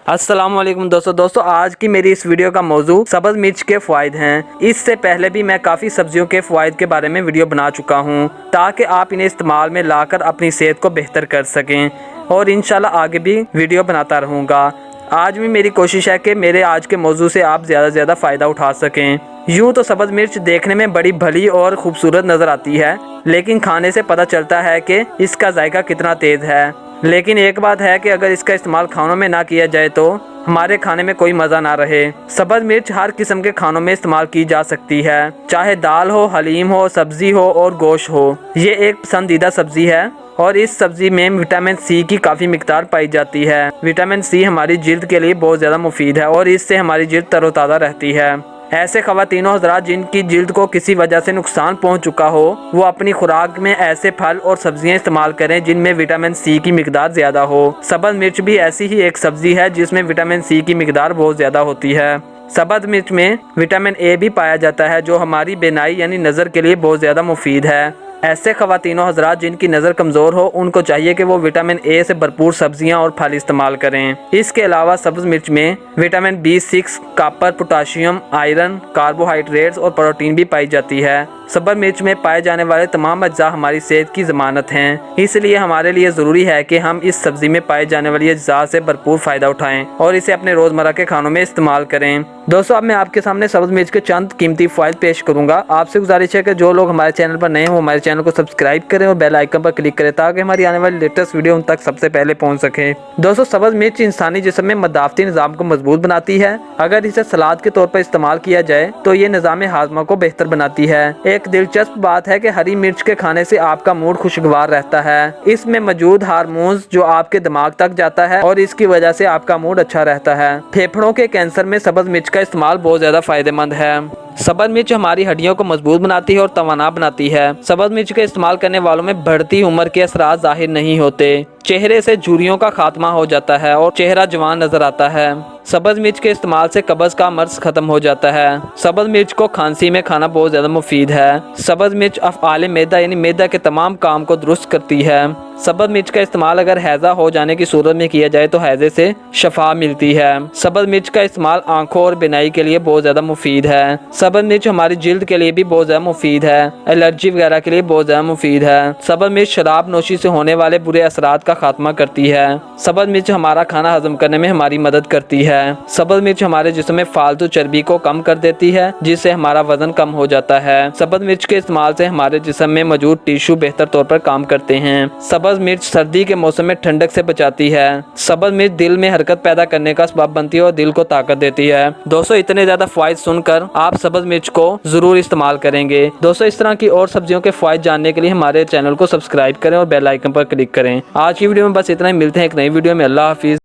अस्सलाम वालेकुम दोस्तों आज की मेरी इस वीडियो का मौजू सब्ज़ मिर्च के फ़ायदे हैं। इससे पहले भी मैं काफ़ी सब्जियों के फ़ायदे के बारे में वीडियो बना चुका हूं, ताकि आप इन्हें इस्तेमाल में लाकर अपनी सेहत को बेहतर कर सकें और इंशाल्लाह आगे भी वीडियो बनाता रहूँगा। आज भी मेरी कोशिश है कि मेरे आज के मौजू से आप ज़्यादा से ज़्यादा फ़ायदा उठा सकें। यूँ तो सब्ज़ मिर्च देखने में बड़ी भली और ख़ूबसूरत नज़र आती है, लेकिन खाने से पता चलता है कि इसका जायका कितना तेज़ है। लेकिन एक बात है कि अगर इसका इस्तेमाल खानों में ना किया जाए तो हमारे खाने में कोई मज़ा ना रहे। सब्ज़ मिर्च हर किस्म के खानों में इस्तेमाल की जा सकती है, चाहे दाल हो, हलीम हो, सब्ज़ी हो और गोश्त हो। ये एक पसंदीदा सब्ज़ी है और इस सब्ज़ी में विटामिन सी की काफ़ी मिकदार पाई जाती है। विटामिन सी हमारी जिल्द के लिए बहुत ज़्यादा मुफीद है और इससे हमारी जिल्द तरोताज़ा रहती है। ऐसे ख़वातीनो हज़रात जिनकी जिल्द को किसी वजह से नुकसान पहुंच चुका हो, वो अपनी खुराक में ऐसे फल और सब्जियां इस्तेमाल करें जिनमें विटामिन सी की मिकदार ज़्यादा हो। सब्ज़ मिर्च भी ऐसी ही एक सब्ज़ी है जिसमें विटामिन सी की मिकदार बहुत ज़्यादा होती है। सब्ज़ मिर्च में विटामिन ए भी पाया जाता है जो हमारी बीनाई यानी नज़र के लिए बहुत ज़्यादा मुफीद है। ऐसे ख़वातीनो हज़रात जिनकी नज़र कमज़ोर हो, उनको चाहिए कि वो विटामिन ए से भरपूर सब्जियां और फल इस्तेमाल करें। इसके अलावा सब्ज़ मिर्च में vitamin B6, copper, potassium, iron, carbohydrates और प्रोटीन भी पाई जाती है। सब्ज़ मिर्च में पाए जाने वाले तमाम अज्जा हमारी सेहत की ज़मानत हैं, इसलिए हमारे लिए ज़रूरी है कि हम इस सब्ज़ी में पाए जाने वाली अज्जा से भरपूर फ़ायदा उठाएं और इसे अपने रोज़मर्रा के खानों में इस्तेमाल करें। दोस्तों, अब मैं आपके सामने सब्ज़ मिर्च के चंद कीमती फ़ायदे पेश करूँगा। आपसे गुजारिश है कि जो लोग हमारे चैनल पर नए हों, हमारे चैनल को सब्सक्राइब करें और बेल आइकन पर क्लिक करें ताकि हमारी आने वाली लेटेस्ट वीडियो उन तक सबसे पहले पहुँच सके। दोस्तों, सब्ज़ मिर्च इंसानी जिस्म में मदाफ़ती निज़ाम को मजबूत बनाती है। अगर इसे सलाद के तौर पर इस्तेमाल किया जाए तो ये निज़ाम हाज़मा को बेहतर बनाती है। एक दिलचस्प बात है कि हरी मिर्च के खाने से आपका मूड खुशगवार रहता है। इसमें मौजूद हार्मोन्स जो आपके दिमाग तक जाता है और इसकी वजह से आपका मूड अच्छा रहता है। फेफड़ों के कैंसर में सब्ज़ मिर्च का इस्तेमाल बहुत ज़्यादा फ़ायदेमंद है। सब्ज़ मिर्च हमारी हड्डियों को मजबूत बनाती है और तवाना बनाती है। सब्ज़ मिर्च के इस्तेमाल करने वालों में बढ़ती उम्र के असरात जाहिर नहीं होते। चेहरे से झुर्रियों का खात्मा हो जाता है और चेहरा जवान नजर आता है। सब्ज़ मिर्च के इस्तेमाल से कब्ज़ का मर्ज खत्म हो जाता है। सब्ज़ मिर्च को खांसी में खाना बहुत ज़्यादा मुफीद है। सब्ज़ मिर्च अफ़आल मैदा यानी मैदा के तमाम काम को दुरुस्त करती है। सब्ज़ मिर्च का इस्तेमाल अगर हैज़ा हो जाने की सूरत में किया जाए तो हैज़े से शफा मिलती है। सब्ज़ मिर्च का इस्तेमाल आंखों और बिनाई के लिए बहुत ज़्यादा मुफीद है। सब्ज़ मिर्च हमारी जिल्द के लिए भी बहुत ज़्यादा मुफीद है। एलर्जी वगैरह के लिए बहुत ज़्यादा मुफीद है। सब्ज़ मिर्च शराब नोशी से होने वाले बुरे असरात का खात्मा करती है। सब्ज़ मिर्च हमारा खाना हजम करने में हमारी मदद करती है। सब्ज़ मिर्च हमारे जिस्म में फालतू चर्बी को कम कर देती है, जिससे हमारा वजन कम हो जाता है। सब्ज़ मिर्च के इस्तेमाल से हमारे जिस्म में मौजूद टिश्यू बेहतर तौर पर काम करते हैं। सब्ज़ मिर्च सर्दी के मौसम में ठंडक से बचाती है। सब्ज़ मिर्च दिल में हरकत पैदा करने का सबब बनती है और दिल को ताकत देती है। दोस्तों, इतने ज़्यादा फ़ायदे सुनकर आप सब्ज़ मिर्च को ज़रूर इस्तेमाल करेंगे। दोस्तों, इस तरह की और सब्जियों के फ़ायदे जानने के लिए हमारे चैनल को सब्सक्राइब करें और बेल आइकन पर क्लिक करें। आज की वीडियो में बस इतना ही। मिलते हैं एक नई वीडियो में। अल्लाह हाफिज़।